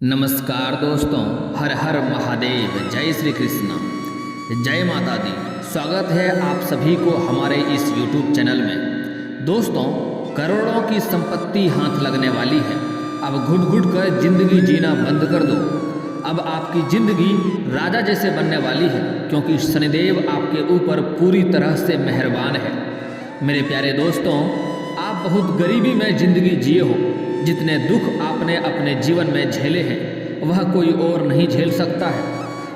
नमस्कार दोस्तों, हर हर महादेव, जय श्री कृष्ण, जय माता दी। स्वागत है आप सभी को हमारे इस YouTube चैनल में। दोस्तों, करोड़ों की संपत्ति हाथ लगने वाली है। अब घुट घुट कर जिंदगी जीना बंद कर दो। अब आपकी जिंदगी राजा जैसे बनने वाली है, क्योंकि शनिदेव आपके ऊपर पूरी तरह से मेहरबान है। मेरे प्यारे दोस्तों, आप बहुत गरीबी में जिंदगी जिए हो। जितने दुख आपने अपने जीवन में झेले हैं वह कोई और नहीं झेल सकता है।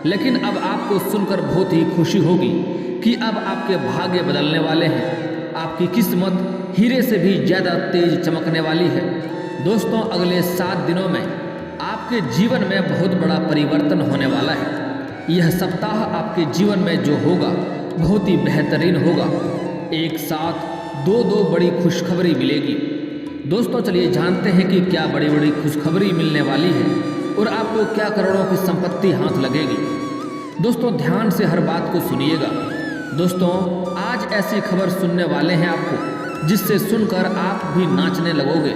लेकिन अब आपको सुनकर बहुत ही खुशी होगी कि अब आपके भाग्य बदलने वाले हैं। आपकी किस्मत हीरे से भी ज़्यादा तेज चमकने वाली है। दोस्तों, अगले 7 दिनों में आपके जीवन में बहुत बड़ा परिवर्तन होने वाला है। यह सप्ताह आपके जीवन में जो होगा बहुत ही बेहतरीन होगा। एक साथ दो बड़ी खुशखबरी मिलेगी। दोस्तों, चलिए जानते हैं कि क्या बड़ी बड़ी खुशखबरी मिलने वाली है और आपको क्या करोड़ों की संपत्ति हाथ लगेगी। दोस्तों, ध्यान से हर बात को सुनिएगा। दोस्तों, आज ऐसी खबर सुनने वाले हैं आपको जिससे सुनकर आप भी नाचने लगोगे।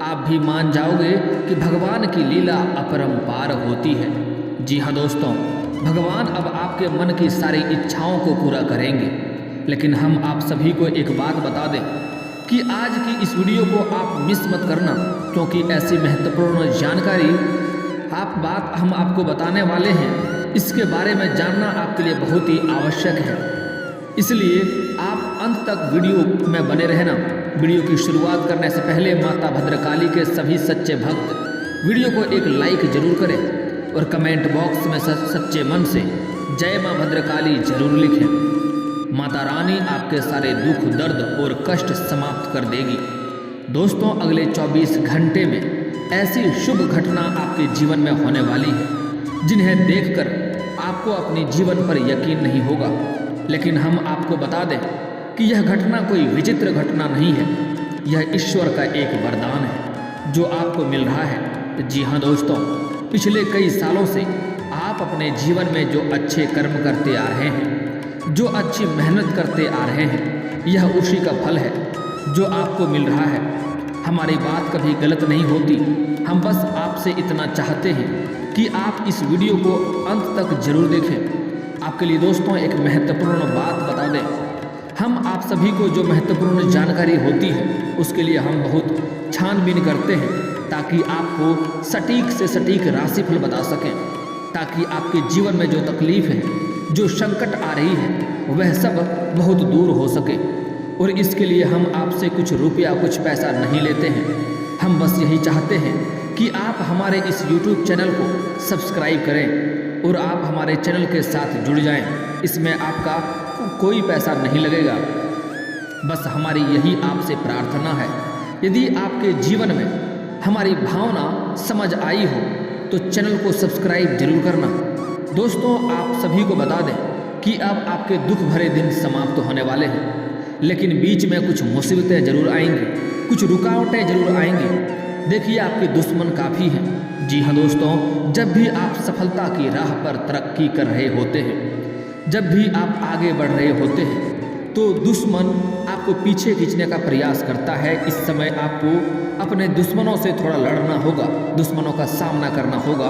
आप भी मान जाओगे कि भगवान की लीला अपरंपार होती है। जी हाँ दोस्तों, भगवान अब आपके मन की सारी इच्छाओं को पूरा करेंगे। लेकिन हम आप सभी को एक बात बता दें कि आज की इस वीडियो को आप मिस मत करना, क्योंकि ऐसी महत्वपूर्ण जानकारी बात हम आपको बताने वाले हैं, इसके बारे में जानना आपके लिए बहुत ही आवश्यक है। इसलिए आप अंत तक वीडियो में बने रहना। वीडियो की शुरुआत करने से पहले माता भद्रकाली के सभी सच्चे भक्त वीडियो को एक लाइक जरूर करें और कमेंट बॉक्स में सच्चे मन से जय माँ भद्रकाली जरूर लिखें। माता रानी आपके सारे दुख, दर्द और कष्ट समाप्त कर देगी। दोस्तों, अगले 24 घंटे में ऐसी शुभ घटना आपके जीवन में होने वाली है जिन्हें देखकर आपको अपने जीवन पर यकीन नहीं होगा। लेकिन हम आपको बता दें कि यह घटना कोई विचित्र घटना नहीं है। यह ईश्वर का एक वरदान है जो आपको मिल रहा है। जी हाँ दोस्तों, पिछले कई सालों से आप अपने जीवन में जो अच्छे कर्म करते आ रहे हैं, जो अच्छी मेहनत करते आ रहे हैं, यह उसी का फल है जो आपको मिल रहा है। हमारी बात कभी गलत नहीं होती। हम बस आपसे इतना चाहते हैं कि आप इस वीडियो को अंत तक जरूर देखें। आपके लिए दोस्तों एक महत्वपूर्ण बात बता दें। हम आप सभी को जो महत्वपूर्ण जानकारी होती है उसके लिए हम बहुत छानबीन करते हैं, ताकि आपको सटीक से सटीक राशिफल बता सकें, ताकि आपके जीवन में जो तकलीफ है, जो संकट आ रही है, वह सब बहुत दूर हो सके। और इसके लिए हम आपसे कुछ रुपया, कुछ पैसा नहीं लेते हैं। हम बस यही चाहते हैं कि आप हमारे इस YouTube चैनल को सब्सक्राइब करें और आप हमारे चैनल के साथ जुड़ जाएं। इसमें आपका कोई पैसा नहीं लगेगा। बस हमारी यही आपसे प्रार्थना है। यदि आपके जीवन में हमारी भावना समझ आई हो तो चैनल को सब्सक्राइब जरूर करना। दोस्तों, आप सभी को बता दें कि अब आपके दुख भरे दिन समाप्त होने वाले हैं, लेकिन बीच में कुछ मुसीबतें जरूर आएंगी, कुछ रुकावटें जरूर आएंगी। देखिए, आपके दुश्मन काफ़ी हैं। जी हाँ दोस्तों, जब भी आप सफलता की राह पर तरक्की कर रहे होते हैं, जब भी आप आगे बढ़ रहे होते हैं, तो दुश्मन आपको पीछे खींचने का प्रयास करता है। इस समय आपको अपने दुश्मनों से थोड़ा लड़ना होगा, दुश्मनों का सामना करना होगा।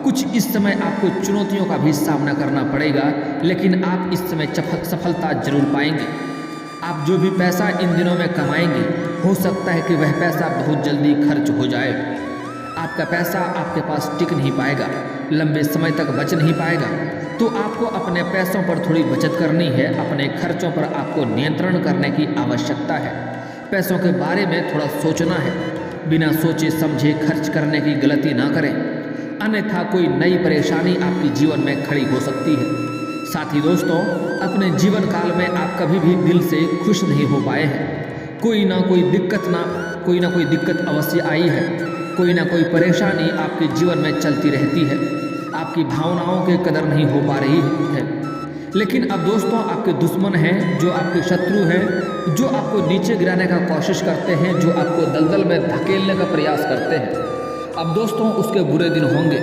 कुछ इस समय आपको चुनौतियों का भी सामना करना पड़ेगा, लेकिन आप इस समय सफलता जरूर पाएंगे। आप जो भी पैसा इन दिनों में कमाएंगे, हो सकता है कि वह पैसा बहुत जल्दी खर्च हो जाए। आपका पैसा आपके पास टिक नहीं पाएगा, लंबे समय तक बच नहीं पाएगा। तो आपको अपने पैसों पर थोड़ी बचत करनी है, अपने खर्चों पर आपको नियंत्रण करने की आवश्यकता है। पैसों के बारे में थोड़ा सोचना है। बिना सोचे समझे खर्च करने की गलती ना करें, अन्यथा कोई नई परेशानी आपके जीवन में खड़ी हो सकती है। साथ ही दोस्तों, अपने जीवन काल में आप कभी भी दिल से खुश नहीं हो पाए हैं। कोई ना कोई दिक्कत अवश्य आई है। कोई ना कोई परेशानी आपके जीवन में चलती रहती है। आपकी भावनाओं की कदर नहीं हो पा रही है। लेकिन अब दोस्तों, आपके दुश्मन हैं, जो आपके शत्रु हैं, जो आपको नीचे गिराने का कोशिश करते हैं, जो आपको दलदल में धकेलने का प्रयास करते हैं, अब दोस्तों उसके बुरे दिन होंगे।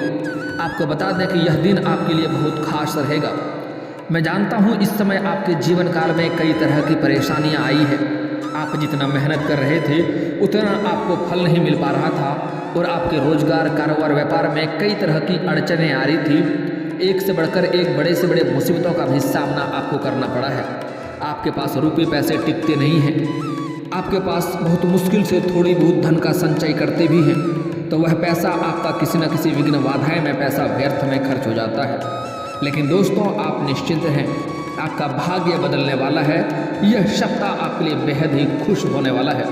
आपको बता दें कि यह दिन आपके लिए बहुत खास रहेगा। मैं जानता हूँ इस समय आपके जीवन काल में कई तरह की परेशानियाँ आई है। आप जितना मेहनत कर रहे थे उतना आपको फल नहीं मिल पा रहा था और आपके रोजगार, कारोबार, व्यापार में कई तरह की अड़चनें आ रही थी। एक से बढ़कर एक, बड़े से बड़े मुसीबतों का भी सामना आपको करना पड़ा है। आपके पास रुपये पैसे टिकते नहीं हैं, आपके पास बहुत मुश्किल से थोड़ी बहुत धन का संचय करते भी हैं, तो वह पैसा आपका किसी न किसी विघ्न बाधाएं में पैसा व्यर्थ में खर्च हो जाता है। लेकिन दोस्तों, आप निश्चिंत हैं, आपका भाग्य बदलने वाला है। यह सप्ताह आपके लिए बेहद ही खुश होने वाला है।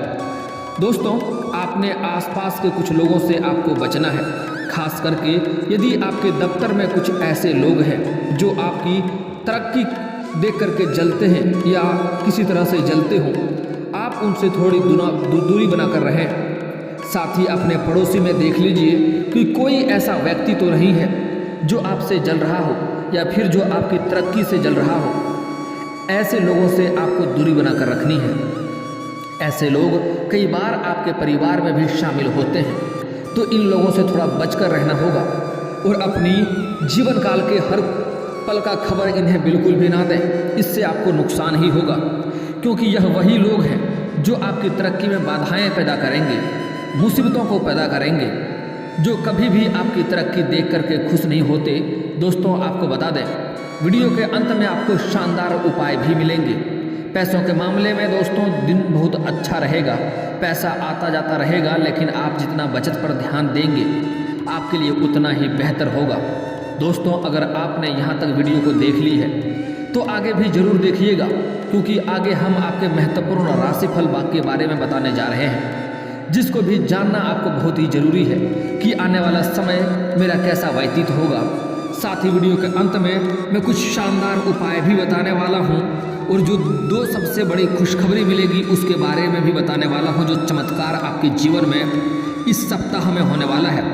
दोस्तों, आपने आसपास के कुछ लोगों से आपको बचना है, खास करके यदि आपके दफ्तर में कुछ ऐसे लोग हैं जो आपकी तरक्की देख करके जलते हैं या किसी तरह से जलते हों, आप उनसे थोड़ी दूरी बनाकर रहें। साथ ही अपने पड़ोसी में देख लीजिए कि कोई ऐसा व्यक्ति तो नहीं है जो आपसे जल रहा हो या फिर जो आपकी तरक्की से जल रहा हो। ऐसे लोगों से आपको दूरी बनाकर रखनी है। ऐसे लोग कई बार आपके परिवार में भी शामिल होते हैं, तो इन लोगों से थोड़ा बचकर रहना होगा और अपनी जीवन काल के हर पल का खबर इन्हें बिल्कुल भी ना दें। इससे आपको नुकसान ही होगा, क्योंकि यह वही लोग हैं जो आपकी तरक्की में बाधाएं पैदा करेंगे, मुसीबतों को पैदा करेंगे, जो कभी भी आपकी तरक्की देख करके खुश नहीं होते। दोस्तों, आपको बता दें, वीडियो के अंत में आपको शानदार उपाय भी मिलेंगे। पैसों के मामले में दोस्तों दिन बहुत अच्छा रहेगा, पैसा आता जाता रहेगा, लेकिन आप जितना बचत पर ध्यान देंगे आपके लिए उतना ही बेहतर होगा। दोस्तों, अगर आपने यहाँ तक वीडियो को देख ली है तो आगे भी जरूर देखिएगा, क्योंकि आगे हम आपके महत्वपूर्ण राशिफल के बारे में बताने जा रहे हैं, जिसको भी जानना आपको बहुत ही जरूरी है कि आने वाला समय मेरा कैसा व्यतीत होगा। साथ ही वीडियो के अंत में मैं कुछ शानदार उपाय भी बताने वाला हूँ और जो 2 सबसे बड़ी खुशखबरी मिलेगी उसके बारे में भी बताने वाला हूँ, जो चमत्कार आपके जीवन में इस सप्ताह में होने वाला है,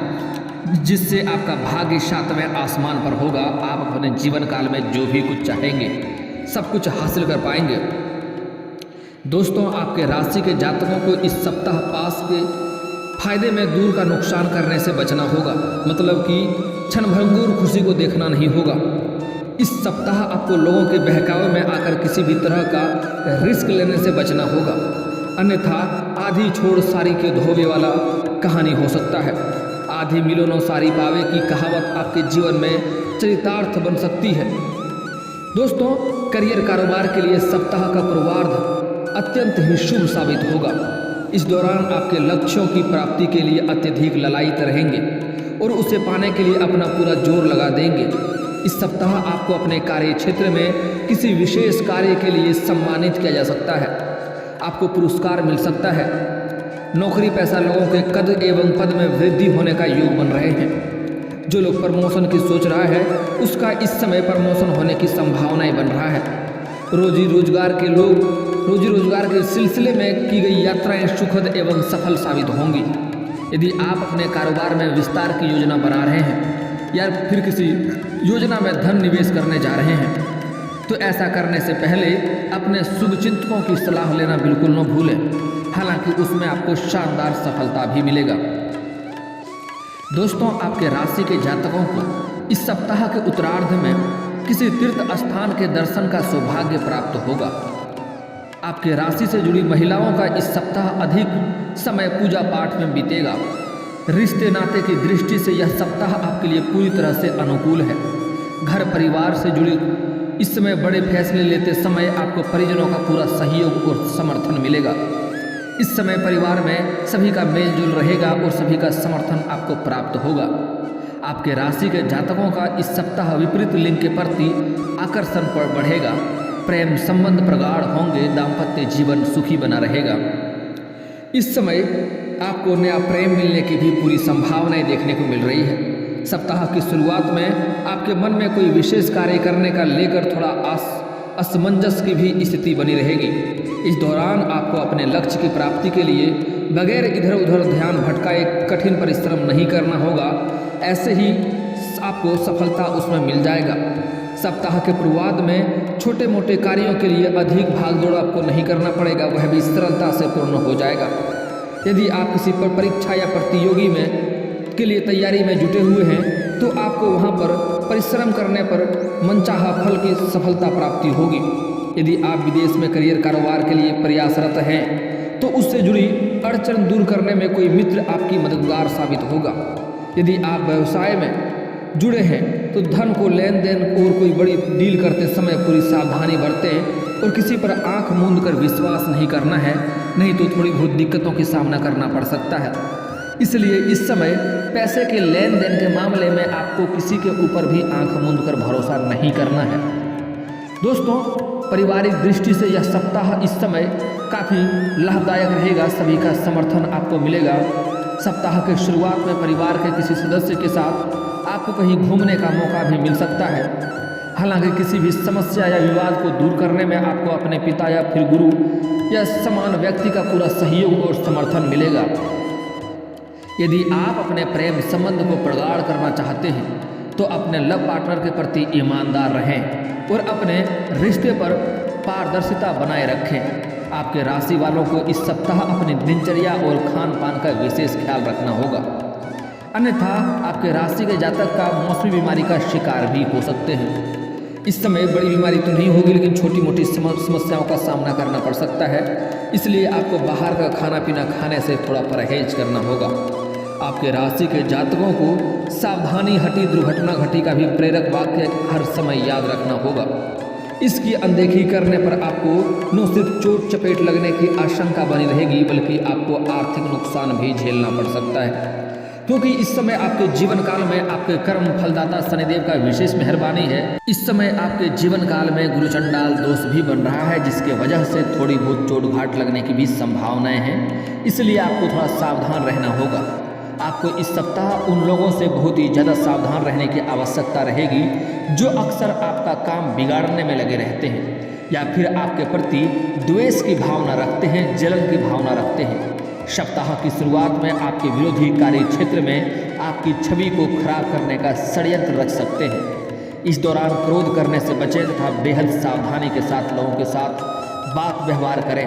जिससे आपका भाग्य 7वें आसमान पर होगा। आप अपने जीवन काल में जो भी कुछ चाहेंगे सब कुछ हासिल कर पाएंगे। दोस्तों, आपके राशि के जातकों को इस सप्ताह पास के फायदे में दूर का नुकसान करने से बचना होगा, मतलब कि क्षणभंगुर खुशी को देखना नहीं होगा। इस सप्ताह आपको लोगों के बहकावे में आकर किसी भी तरह का रिस्क लेने से बचना होगा, अन्यथा आधी छोड़ सारी के धोबे वाला कहानी हो सकता है। आधी मिलोनो सारी पावे की कहावत आपके जीवन में चरितार्थ बन सकती है। दोस्तों, करियर कारोबार के लिए सप्ताह का पूर्वार्ध अत्यंत ही शुभ साबित होगा। इस दौरान आपके लक्ष्यों की प्राप्ति के लिए अत्यधिक ललायित रहेंगे और उसे पाने के लिए अपना पूरा जोर लगा देंगे। इस सप्ताह आपको अपने कार्य क्षेत्र में किसी विशेष कार्य के लिए सम्मानित किया जा सकता है, आपको पुरस्कार मिल सकता है। नौकरी पैसा लोगों के कद एवं पद में वृद्धि होने का योग बन रहे हैं। जो लोग प्रमोशन की सोच रहा है उसका इस समय प्रमोशन होने की संभावनाएं बन रहा है। रोजी रोजगार के सिलसिले में की गई यात्राएं सुखद एवं सफल साबित होंगी। यदि आप अपने कारोबार में विस्तार की योजना बना रहे हैं या फिर किसी योजना में धन निवेश करने जा रहे हैं, तो ऐसा करने से पहले अपने शुभचिंतकों की सलाह लेना बिल्कुल न भूलें, हालांकि उसमें आपको शानदार सफलता भी मिलेगा। दोस्तों, आपके राशि के जातकों को इस सप्ताह के उत्तरार्ध में किसी तीर्थ स्थान के दर्शन का सौभाग्य प्राप्त होगा। आपके राशि से जुड़ी महिलाओं का इस सप्ताह अधिक समय पूजा पाठ में बीतेगा। रिश्ते नाते की दृष्टि से यह सप्ताह आपके लिए पूरी तरह से अनुकूल है। घर परिवार से जुड़ी इस समय बड़े फैसले लेते समय आपको परिजनों का पूरा सहयोग और समर्थन मिलेगा। इस समय परिवार में सभी का मेलजोल रहेगा और सभी का समर्थन आपको प्राप्त होगा। आपके राशि के जातकों का इस सप्ताह विपरीत लिंग के प्रति आकर्षण पर बढ़ेगा। प्रेम संबंध प्रगाढ़ होंगे, दाम्पत्य जीवन सुखी बना रहेगा। इस समय आपको नया प्रेम मिलने की भी पूरी संभावनाएं देखने को मिल रही है। सप्ताह की शुरुआत में आपके मन में कोई विशेष कार्य करने का लेकर थोड़ा असमंजस की भी स्थिति बनी रहेगी। इस दौरान आपको अपने लक्ष्य की प्राप्ति के लिए बगैर इधर उधर ध्यान भटकाए कठिन परिश्रम नहीं करना होगा, ऐसे ही आपको सफलता उसमें मिल जाएगा। सप्ताह के पूर्वार्ध में छोटे मोटे कार्यों के लिए अधिक भागदौड़ आपको नहीं करना पड़ेगा, वह भी सरलता से पूर्ण हो जाएगा। यदि आप किसी पर परीक्षा या प्रतियोगी के लिए तैयारी में जुटे हुए हैं तो आपको वहां पर परिश्रम करने पर मनचाहा फल की सफलता प्राप्ति होगी। यदि आप विदेश में करियर कारोबार के लिए प्रयासरत हैं तो उससे जुड़ी अड़चन दूर करने में कोई मित्र आपकी मददगार साबित होगा। यदि आप व्यवसाय में जुड़े हैं तो धन को लेन देन और कोई बड़ी डील करते समय पूरी सावधानी बरतें और किसी पर आंख मूंद कर विश्वास नहीं करना है, नहीं तो थोड़ी बहुत दिक्कतों की सामना करना पड़ सकता है। इसलिए इस समय पैसे के लेन देन के मामले में आपको किसी के ऊपर भी आंख मूंद कर भरोसा नहीं करना है। दोस्तों, पारिवारिक दृष्टि से यह सप्ताह इस समय काफ़ी लाभदायक रहेगा, सभी का समर्थन आपको मिलेगा। सप्ताह के शुरुआत में परिवार के किसी सदस्य के साथ आपको कहीं घूमने का मौका भी मिल सकता है। हालांकि किसी भी समस्या या विवाद को दूर करने में आपको अपने पिता या फिर गुरु या समान व्यक्ति का पूरा सहयोग और समर्थन मिलेगा। यदि आप अपने प्रेम संबंध को प्रगाढ़ करना चाहते हैं तो अपने लव पार्टनर के प्रति ईमानदार रहें और अपने रिश्ते पर पारदर्शिता बनाए रखें। आपके राशि वालों को इस सप्ताह अपनी दिनचर्या और खान पान का विशेष ख्याल रखना होगा, अन्यथा आपके राशि के जातक का मौसमी बीमारी का शिकार भी हो सकते हैं। इस समय बड़ी बीमारी तो नहीं होगी, लेकिन छोटी मोटी समस्याओं का सामना करना पड़ सकता है, इसलिए आपको बाहर का खाना पीना खाने से थोड़ा परहेज करना होगा। आपके राशि के जातकों को सावधानी हटी दुर्घटना घटी का भी प्रेरक वाक्य हर समय याद रखना होगा। इसकी अनदेखी करने पर आपको न सिर्फ चोट चपेट लगने की आशंका बनी रहेगी, बल्कि आपको आर्थिक नुकसान भी झेलना पड़ सकता है, क्योंकि इस समय आपके जीवन काल में आपके कर्म फलदाता शनिदेव का विशेष मेहरबानी है। इस समय आपके जीवन काल में गुरु चंडाल दोष भी बन रहा है, जिसके वजह से थोड़ी बहुत चोट घाट लगने की भी संभावनाएं हैं, इसलिए आपको थोड़ा सावधान रहना होगा। आपको इस सप्ताह उन लोगों से बहुत ही ज़्यादा सावधान रहने की आवश्यकता रहेगी जो अक्सर आपका काम बिगाड़ने में लगे रहते हैं या फिर आपके प्रति द्वेष की भावना रखते हैं, जलन की भावना रखते हैं। सप्ताह की शुरुआत में आपके विरोधी कार्य क्षेत्र में आपकी छवि को खराब करने का षड्यंत्र रच सकते हैं। इस दौरान क्रोध करने से बचें तथा बेहद सावधानी के साथ लोगों के साथ बात व्यवहार करें।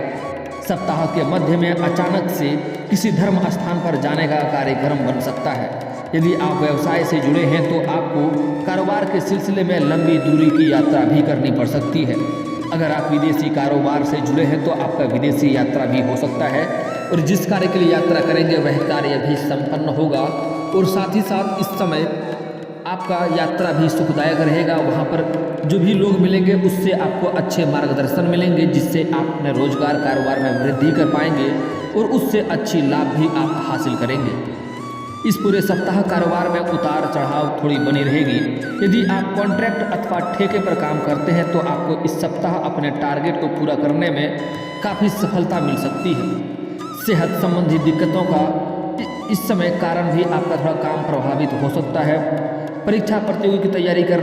सप्ताह के मध्य में अचानक से किसी धर्म स्थान पर जाने का कार्यक्रम बन सकता है। यदि आप व्यवसाय से जुड़े हैं तो आपको कारोबार के सिलसिले में लंबी दूरी की यात्रा भी करनी पड़ सकती है। अगर आप विदेशी कारोबार से जुड़े हैं तो आपका विदेशी यात्रा भी हो सकता है और जिस कार्य के लिए यात्रा करेंगे वह कार्य भी संपन्न होगा और साथ ही साथ इस समय आपका यात्रा भी सुखदायक रहेगा। वहाँ पर जो भी लोग मिलेंगे उससे आपको अच्छे मार्गदर्शन मिलेंगे, जिससे आप अपने रोजगार कारोबार में वृद्धि कर पाएंगे और उससे अच्छी लाभ भी आप हासिल करेंगे। इस पूरे सप्ताह कारोबार में उतार चढ़ाव थोड़ी बनी रहेगी। यदि आप कॉन्ट्रैक्ट अथवा ठेके पर काम करते हैं तो आपको इस सप्ताह अपने टारगेट को पूरा करने में काफ़ी सफलता मिल सकती है। सेहत संबंधी दिक्कतों का इस समय कारण भी आपका थोड़ा काम प्रभावित हो सकता है। परीक्षा प्रतियोगी की तैयारी कर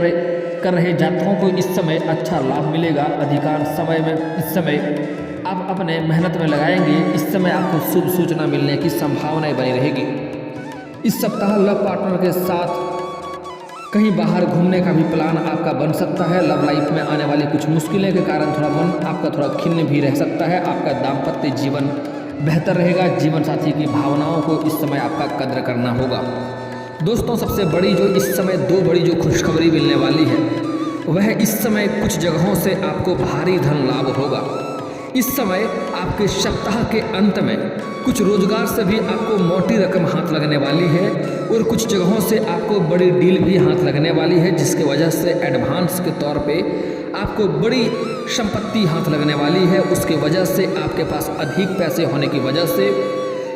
रहे जातकों को इस समय अच्छा लाभ मिलेगा। अधिकांश समय में इस समय आप अपने मेहनत में लगाएंगे। इस समय आपको शुभ सूचना मिलने की संभावनाएं बनी रहेगी। इस सप्ताह लव पार्टनर के साथ कहीं बाहर घूमने का भी प्लान आपका बन सकता है। लव लाइफ में आने वाली कुछ मुश्किलें के कारण थोड़ा मन आपका थोड़ा खिन्न भी रह सकता है। आपका दाम्पत्य जीवन बेहतर रहेगा। जीवन साथी की भावनाओं को इस समय आपका कद्र करना होगा। दोस्तों, सबसे बड़ी जो इस समय दो बड़ी जो खुशखबरी मिलने वाली है वह इस समय कुछ जगहों से आपको भारी धन लाभ होगा। इस समय आपके सप्ताह के अंत में कुछ रोजगार से भी आपको मोटी रकम हाथ लगने वाली है और कुछ जगहों से आपको बड़ी डील भी हाथ लगने वाली है, जिसके वजह से एडवांस के तौर पे आपको बड़ी संपत्ति हाथ लगने वाली है। उसके वजह से आपके पास अधिक पैसे होने की वजह से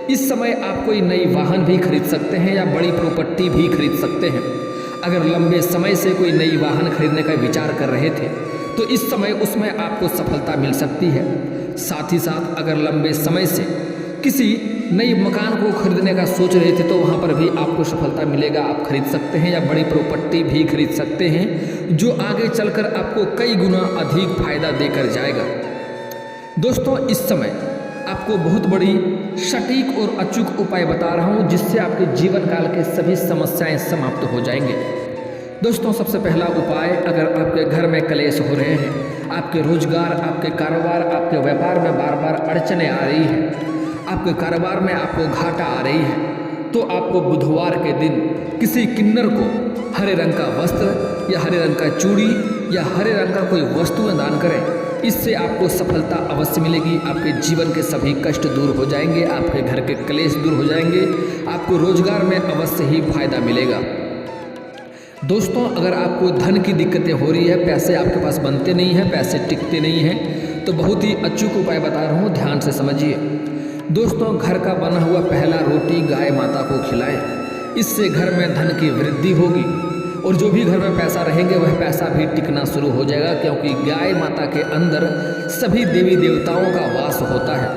इस समय आप कोई नई वाहन भी खरीद सकते हैं या बड़ी प्रॉपर्टी भी खरीद सकते हैं। अगर लंबे समय से कोई नई वाहन खरीदने का विचार कर रहे थे तो इस समय उसमें आपको सफलता मिल सकती है। साथ ही साथ अगर लंबे समय से किसी नई मकान को खरीदने का सोच रहे थे तो वहाँ पर भी आपको सफलता मिलेगा। आप खरीद सकते हैं या बड़ी प्रॉपर्टी भी खरीद सकते हैं, जो आगे चलकर आपको कई गुना अधिक फायदा देकर जाएगा। दोस्तों, इस समय आपको बहुत बड़ी सटीक और अचूक उपाय बता रहा हूँ, जिससे आपके जीवन काल के सभी समस्याएं समाप्त हो जाएंगे। दोस्तों, सबसे पहला उपाय, अगर आपके घर में कलेश हो रहे हैं, आपके रोजगार, आपके कारोबार, आपके व्यापार में बार बार अड़चनें आ रही हैं, आपके कारोबार में आपको घाटा आ रही है, तो आपको बुधवार के दिन किसी किन्नर को हरे रंग का वस्त्र या हरे रंग का चूड़ी या हरे रंग का कोई वस्तुएं दान करें। इससे आपको सफलता अवश्य मिलेगी। आपके जीवन के सभी कष्ट दूर हो जाएंगे, आपके घर के क्लेश दूर हो जाएंगे, आपको रोजगार में अवश्य ही फायदा मिलेगा। दोस्तों, अगर आपको धन की दिक्कतें हो रही है, पैसे आपके पास बनते नहीं हैं, पैसे टिकते नहीं हैं, तो बहुत ही अचूक उपाय बता रहा हूँ, ध्यान से समझिए। दोस्तों, घर का बना हुआ पहला रोटी गाय माता को खिलाएं, इससे घर में धन की वृद्धि होगी और जो भी घर में पैसा रहेंगे वह पैसा भी टिकना शुरू हो जाएगा, क्योंकि गाय माता के अंदर सभी देवी देवताओं का वास होता है।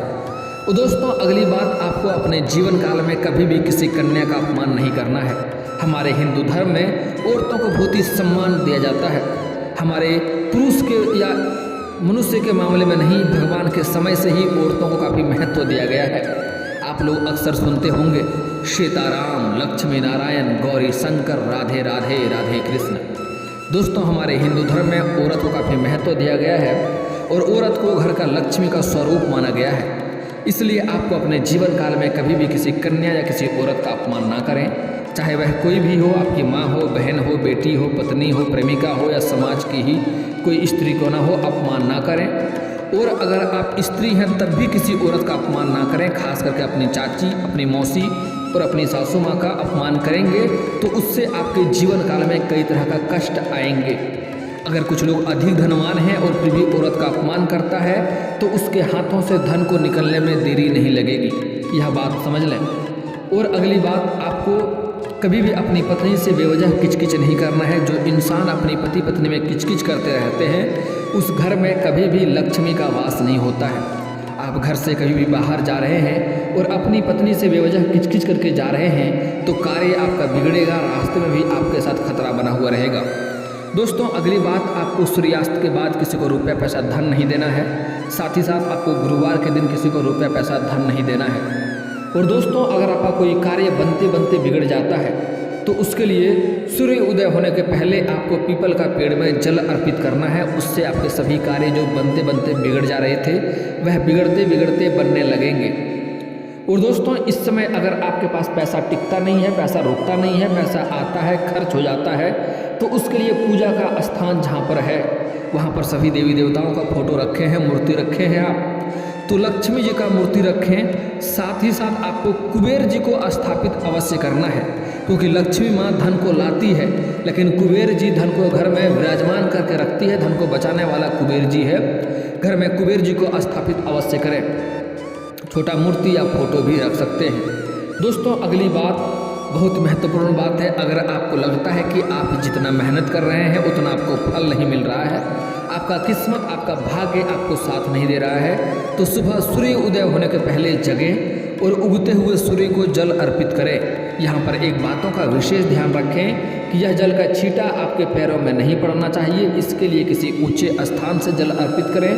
और दोस्तों, अगली बात, आपको अपने जीवन काल में कभी भी किसी कन्या का अपमान नहीं करना है। हमारे हिंदू धर्म में औरतों को बहुत ही सम्मान दिया जाता है। हमारे पुरुष के या मनुष्य के मामले में नहीं, भगवान के समय से ही औरतों को काफ़ी महत्व दिया गया है। आप लोग अक्सर सुनते होंगे सीताराम, लक्ष्मी नारायण, गौरी शंकर, राधे राधे, राधे कृष्ण। दोस्तों, हमारे हिंदू धर्म में औरत को काफ़ी महत्व दिया गया है और औरत को घर का लक्ष्मी का स्वरूप माना गया है। इसलिए आपको अपने जीवन काल में कभी भी किसी कन्या या किसी औरत का अपमान ना करें, चाहे वह कोई भी हो, आपकी माँ हो, बहन हो, बेटी हो, पत्नी हो, प्रेमिका हो या समाज की ही कोई स्त्री को ना हो, अपमान ना करें। और अगर आप स्त्री हैं तब भी किसी औरत का अपमान ना करें, खास करके अपनी चाची, अपनी मौसी और अपनी सासू माँ का अपमान करेंगे तो उससे आपके जीवन काल में कई तरह का कष्ट आएंगे। अगर कुछ लोग अधिक धनवान हैं और फिर भी औरत का अपमान करता है तो उसके हाथों से धन को निकलने में देरी नहीं लगेगी, यह बात समझ लें। और अगली बात, आपको कभी भी अपनी पत्नी से बेवजह किचकिच नहीं करना है। जो इंसान अपनी पति पत्नी में किचकिच करते रहते हैं उस घर में कभी भी लक्ष्मी का वास नहीं होता है। आप घर से कभी भी बाहर जा रहे हैं और अपनी पत्नी से बेवजह किचकिच करके जा रहे हैं तो कार्य आपका बिगड़ेगा, रास्ते में भी आपके साथ खतरा बना हुआ रहेगा। दोस्तों, अगली बात, आपको सूर्यास्त के बाद किसी को रुपया पैसा धन नहीं देना है। साथ ही साथ आपको गुरुवार के दिन किसी को रुपया पैसा धन नहीं देना है। और दोस्तों, अगर आपका कोई कार्य बनते बनते बिगड़ जाता है तो उसके लिए सूर्य उदय होने के पहले आपको पीपल का पेड़ में जल अर्पित करना है। उससे आपके सभी कार्य जो बनते बनते बिगड़ जा रहे थे वह बिगड़ते बिगड़ते बनने लगेंगे। और दोस्तों, इस समय अगर आपके पास पैसा टिकता नहीं है, पैसा रुकता नहीं है, पैसा आता है खर्च हो जाता है, तो उसके लिए पूजा का स्थान जहाँ पर है वहाँ पर सभी देवी देवताओं का फोटो रखे हैं, मूर्ति रखे हैं आप, तो लक्ष्मी जी का मूर्ति रखें। साथ ही साथ आपको कुबेर जी को स्थापित अवश्य करना है, क्योंकि लक्ष्मी माँ धन को लाती है लेकिन कुबेर जी धन को घर में विराजमान करके रखती है। धन को बचाने वाला कुबेर जी है। घर में कुबेर जी को स्थापित अवश्य करें। छोटा मूर्ति या फोटो भी रख सकते हैं। दोस्तों, अगली बात बहुत महत्वपूर्ण बात है। अगर आपको लगता है कि आप जितना मेहनत कर रहे हैं उतना आपको फल नहीं मिल रहा है, आपका किस्मत, आपका भाग्य आपको साथ नहीं दे रहा है, तो सुबह सूर्य उदय होने के पहले जगें और उगते हुए सूर्य को जल अर्पित करें। यहाँ पर एक बातों का विशेष ध्यान रखें कि यह जल का छींटा आपके पैरों में नहीं पड़ना चाहिए। इसके लिए किसी ऊंचे स्थान से जल अर्पित करें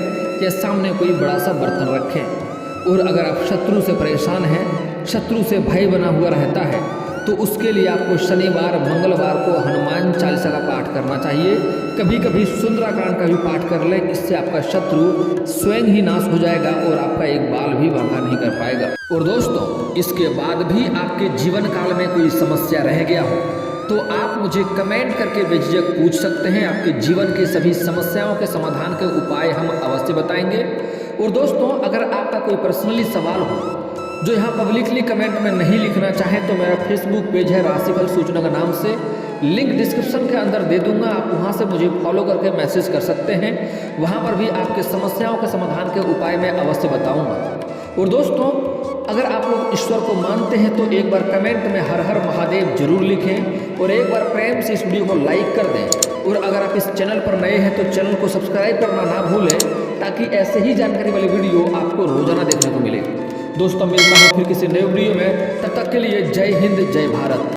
या सामने कोई बड़ा सा बर्तन रखें। और अगर आप शत्रु से परेशान हैं, शत्रु से भय बना हुआ रहता है, तो उसके लिए आपको शनिवार मंगलवार को हनुमान चालीसा का पाठ करना चाहिए। कभी कभी सुंदराकांड का भी पाठ कर लें, इससे आपका शत्रु स्वयं ही नाश हो जाएगा और आपका एक बाल भी बांका नहीं कर पाएगा। और दोस्तों, इसके बाद भी आपके जीवन काल में कोई समस्या रह गया हो तो आप मुझे कमेंट करके बेझिझक पूछ सकते हैं। आपके जीवन की सभी समस्याओं के समाधान के उपाय हम अवश्य बताएंगे। और दोस्तों, अगर आपका कोई पर्सनली सवाल हो जो यहाँ पब्लिकली कमेंट में नहीं लिखना चाहें तो मेरा फेसबुक पेज है राशिफल सूचना के नाम से, लिंक डिस्क्रिप्शन के अंदर दे दूंगा। आप वहाँ से मुझे फॉलो करके मैसेज कर सकते हैं। वहाँ पर भी आपके समस्याओं के समाधान के उपाय मैं अवश्य बताऊंगा। और दोस्तों, अगर आप लोग ईश्वर को मानते हैं तो एक बार कमेंट में हर हर महादेव जरूर लिखें और एक बार प्रेम से इस वीडियो को लाइक कर दें। और अगर आप इस चैनल पर नए हैं तो चैनल को सब्सक्राइब करना ना भूलें, ताकि ऐसे ही जानकारी वाली वीडियो आपको रोजाना देखने को मिले। दोस्तों, मिलता हूँ फिर किसी नए वीडियो में, तब तक के लिए जय हिंद, जय भारत।